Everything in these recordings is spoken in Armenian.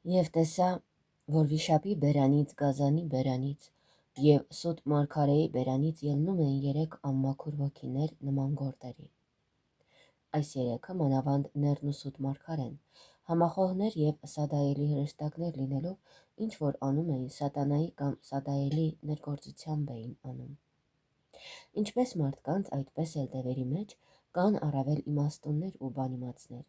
Եվ տեսա, որ վիշապի բերանից, գազանի բերանից և սուտ մարգարեի բերանից ելնում էին 3 անմաքուր ոգիներ նման գորտերի։ Այս 3-ը մանավանդ Ներն ու սուտ մարգարեն, համախոհներ և Սադայելի հրեշտակներ լինելով, ինչ որ անում էին սատանայի կամ Սադայելի ներգործությամբ էին անում։ Ինչպես մարդկանց, այդպես էլ դևերի մեջ կան առավել իմաստուններ ու բանիմացներ,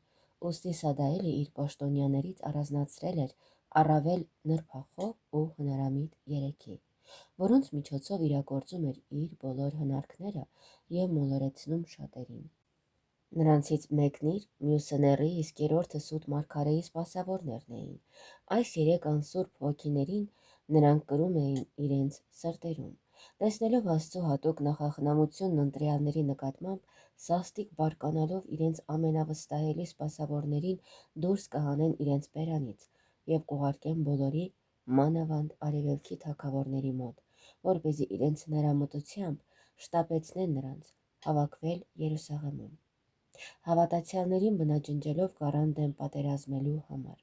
ուստի Սադայելը իր պաշտոնյաներից առանձնացրել էր առավել նրբախոհ ու հնարամիտ 3-ի, որոնց միջոցով իրագործում էր իր բոլոր հնարքները և մոլորեցնում շատերին։ Նրանցից մեկն իր, մյուսը Նեռի, իսկ երրորդը սուտ մարգարեի սպասավորներն էին։ Այս 3 անսուրբ ոգիներին նրանք կրում էին իրենց սրտերում։ Տեսնելով Աստծո հատուկ նախախնամությունն ընտրյալների նկատմամբ, սաստիկ բարկանալով իրենց ամենավստահելի սպասավորներին դուրս կհանեն իրենց բերանից և կուղարկեն բոլորի, մանավանդ արևելքի թագավորների մոտ, որպեսզի իրենց հնարամտությամբ շտապեցնեն նրանց հավաքվել Երուսաղեմում, հավատացյալներին բնաջնջելով գառան դեմ պատերազմելու համար։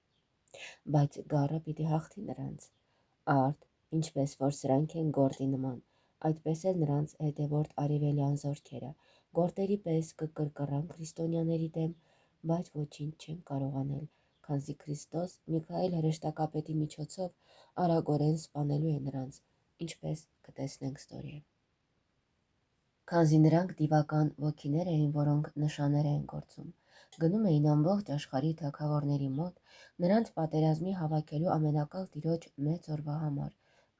Բայց գառը պիտի հաղթի նրանց։ Արդ, ինչպես որ սրանք են գորտի նման, այդպես էլ նրանց հետևորդ արևելյան զորքերը գորտերի պես կկրկռան քրիստոնյաների դեմ, բայց ոչինչ չեն կարող անել, քանզի Քրիստոս Միքայել հրեշտակապետի միջոցով արագորեն սպանելու է նրանց, ինչպես կտեսնենք ստորև։ Քանզի նրանք դիվական ոգիներ էին, որոնք նշաններ են գործում, գնում էին ամբողջ աշխարհի թագավորների մոտ, նրանց պատերազմի հավաքելու ամենակալ Տիրոջ մեծ օրվա համար,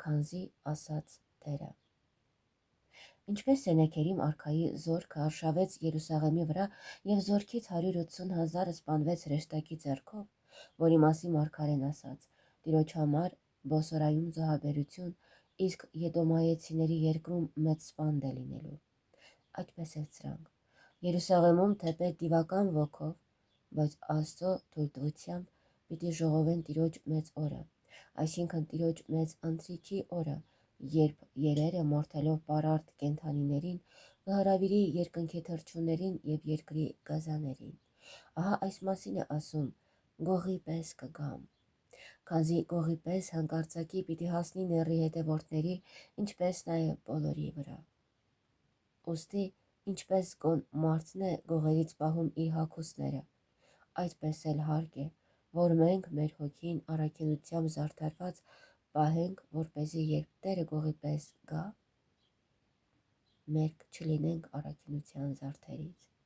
քանզի ասաց Տերը. ինչպես Սենեքերիմ արքայի զորքը արշավեց Երուսաղեմի վրա և զորքից 180,000 սպանվեց հրեշտակի ձեռքով, որի մասին մարգարեն ասաց. Տիրոջ համար բոսորայում զոհաբերություն, իսկ Եդոմայեցիների երկրում մեծ սպանդ է լինելու։ Այդպես էլ սրանք Երուսաղեմում թեպետ դիվական ոգով, բայց Աստծո թույլտվությամբ պիտի ժողովեն Տիրոջ մեծ օրը, այսինքն Տիրոջ մեծ ընթրիքի օրը, երբ երերը մորթելով պարարտ կենդանիներին կհրավիրի երկնքի թռչուններին և երկրի գազաներին։ Ահա այս մասին է ասում. գողի պես կգամ, քանզի գողի պես հանկարծակի պիտի հասնի Նեռի հետևորդների, ինչպես նաև բոլորի վրա։ Ուստի ինչպես կոն մարդն է գողերից պահում իր հագուստները, այդպես էլ հարկ է, որ մենք մեր հոգին առաքինությամբ զարդարված պահենք, որպեսզի երբ Տերը գողի պես գա, մերկ չլինենք առաքինության զարդերից։